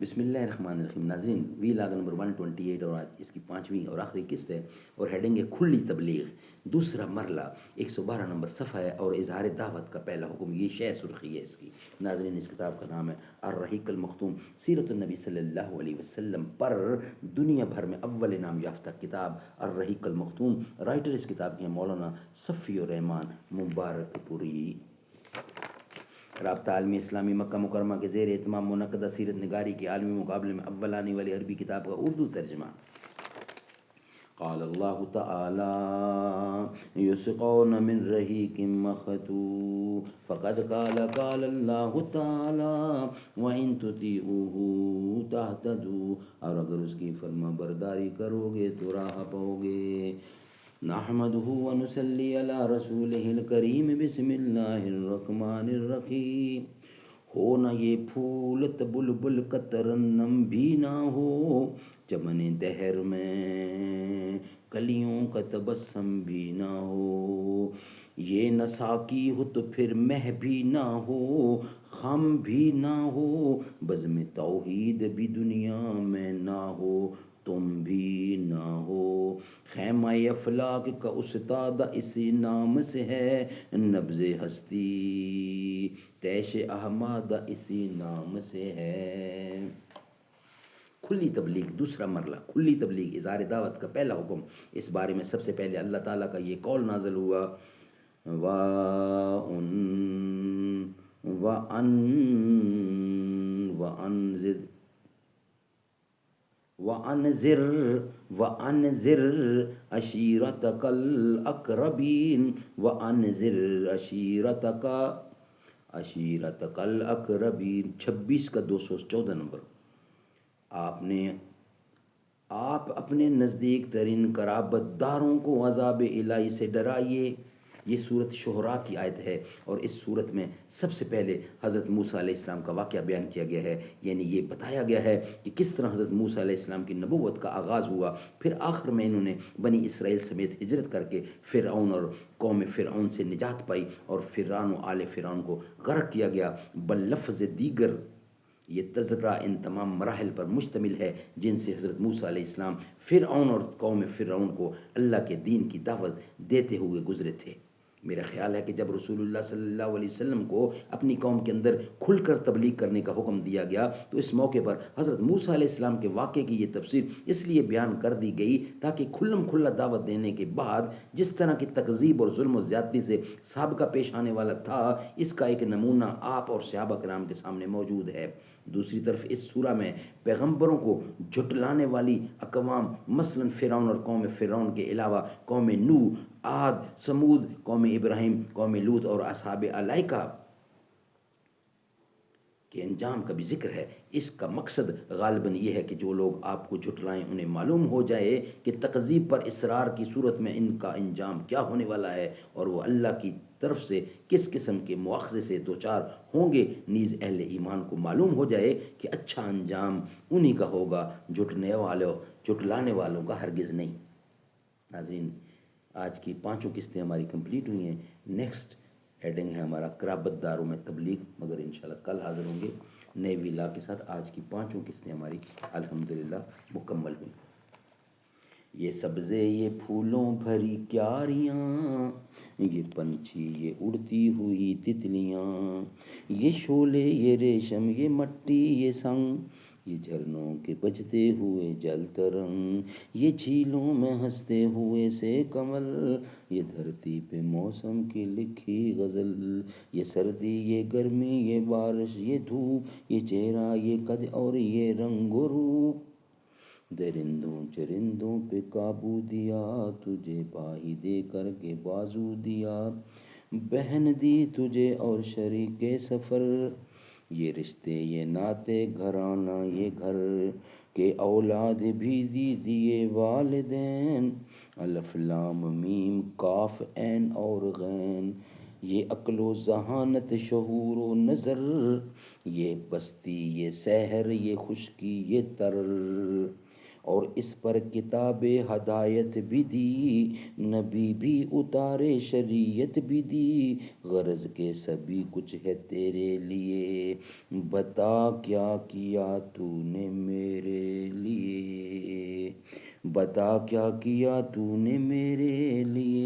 بسم اللہ الرحمن الرحیم. ناظرین، وی لاگ نمبر 128 اور آج اس کی 5ویں اور آخری قسط ہے اور ہیڈنگ ہے کھلی تبلیغ. دوسرا مرلہ 112 نمبر صفحہ ہے اور اظہار دعوت کا پہلا حکم. یہ شے سرخی ہے اس کی. ناظرین، اس کتاب کا نام ہے الرحیق المختوم، سیرت النبی صلی اللہ علیہ وسلم پر دنیا بھر میں اول انعام یافتہ کتاب الرحیق المختوم. رائٹر اس کتاب کے ہیں مولانا صفی الرحمان مبارک پوری. رابطہ عالمی اسلامی مکہ مکرمہ کے زیر اہتمام منعقدہ سیرت نگاری کے عالمی مقابلے میں اول آنے والی عربی کتاب کا اردو ترجمہ. قال اللہ تعالی یسقون من رحیق مختوم فقد قال اللہ تعالی وَإِن تُطِیعُوهُ تَهْتَدُوا، اور اگر اس کی فرما برداری کرو گے تو راہ پاؤ گے. نحمدہ ونصلی علی رسولہ الکریم. بسم اللہ الرحمن الرحیم. ہو نہ یہ پھولت بلبل کا ترنم بھی نہ ہو، چمن دہر میں کلیوں کا تبسم بھی نہ ہو. یہ نہ ساقی ہو تو پھر مہ بھی نہ ہو، خم بھی نہ ہو، بزم توحید بھی دنیا میں نہ ہو، تم بھی نہ ہو. خیمہ افلاک کا استاد اسی نام سے ہے، نبض ہستی تیش احمد اسی نام سے ہے. کھلی تبلیغ دوسرا مرلہ. کھلی تبلیغ اظہار دعوت کا پہلا حکم. اس بارے میں سب سے پہلے اللہ تعالیٰ کا یہ قول نازل ہوا، وَأَنذِرْ عَشِيرَتَكَ الْأَقْرَبِينَ. وَأَنذِرْ عَشِيرَتَكَ الْأَقْرَبِينَ 26 کا 214 نمبر. آپ اپنے نزدیک ترین قرابت داروں کو عذاب الہی سے ڈرائیے. یہ صورت شعراء کی آیت ہے اور اس صورت میں سب سے پہلے حضرت موسیٰ علیہ السلام کا واقعہ بیان کیا گیا ہے. یعنی یہ بتایا گیا ہے کہ کس طرح حضرت موسیٰ علیہ السلام کی نبوت کا آغاز ہوا، پھر آخر میں انہوں نے بنی اسرائیل سمیت ہجرت کر کے فرعون اور قوم فرعون سے نجات پائی اور فرعون و آل فرعون کو غرق کیا گیا. بلفظ دیگر یہ تذکرہ ان تمام مراحل پر مشتمل ہے جن سے حضرت موسیٰ علیہ السلام فرعون اور قوم فرعون کو اللہ کے دین کی دعوت دیتے ہوئے گزرے تھے. میرا خیال ہے کہ جب رسول اللہ صلی اللہ علیہ وسلم کو اپنی قوم کے اندر کھل کر تبلیغ کرنے کا حکم دیا گیا تو اس موقع پر حضرت موسیٰ علیہ السلام کے واقعے کی یہ تفسیر اس لیے بیان کر دی گئی تاکہ کھلم کھلا دعوت دینے کے بعد جس طرح کی تکذیب اور ظلم و زیادتی سے سابقہ پیش آنے والا تھا، اس کا ایک نمونہ آپ اور صحابہ کرام کے سامنے موجود ہے. دوسری طرف اس سورہ میں پیغمبروں کو جھٹلانے والی اقوام مثلا فرعون اور قوم فرعون کے علاوہ قوم نوح، عاد، سمود، قوم ابراہیم، قوم لوط اور اصحاب الایکہ کے انجام کا بھی ذکر ہے. اس کا مقصد غالباً یہ ہے کہ جو لوگ آپ کو جھٹلائیں انہیں معلوم ہو جائے کہ تکذیب پر اصرار کی صورت میں ان کا انجام کیا ہونے والا ہے اور وہ اللہ کی طرف سے کس قسم کے مواخذے سے دوچار ہوں گے. نیز اہل ایمان کو معلوم ہو جائے کہ اچھا انجام انہی کا ہوگا، جھٹلانے والوں کا ہرگز نہیں. ناظرین، آج کی 5 قسطیں ہماری کمپلیٹ ہوئی ہیں. نیکسٹ ہیڈنگ ہے ہمارا قرابت داروں میں تبلیغ، مگر انشاءاللہ کل حاضر ہوں گے نئے ویلا کے ساتھ. آج کی 5 قسطیں ہماری الحمدللہ مکمل ہوئی. یہ سبزے یہ پھولوں بھری کیاریاں، یہ پنچھی یہ اڑتی ہوئی تتلیاں، یہ شعلے یہ ریشم یہ مٹی یہ سنگ، یہ جھرنوں کے بجتے ہوئے جل ترنگ، یہ جھیلوں میں ہنستے ہوئے سے کمل، یہ دھرتی پہ موسم کی لکھی غزل، یہ سردی یہ گرمی یہ بارش یہ دھوپ، یہ چہرہ یہ قد اور یہ رنگ و روپ. درندوں چرندوں پہ قابو دیا، تجھے پاہی دے کر کے بازو دیا، بہن دی تجھے اور شریک سفر، یہ رشتے یہ ناتے گھرانہ یہ گھر، کہ اولاد بھی دی دیے والدین، الف لام میم کاف عین اور غین، یہ عقل و ذہانت شعور و نظر، یہ بستی یہ سحر یہ خشکی یہ تر، اور اس پر کتاب ہدایت بھی دی، نبی بھی اتارے شریعت بھی دی، غرض کے سبھی کچھ ہے تیرے لیے، بتا کیا کیا تو نے میرے لیے، بتا کیا کیا تو نے میرے لیے۔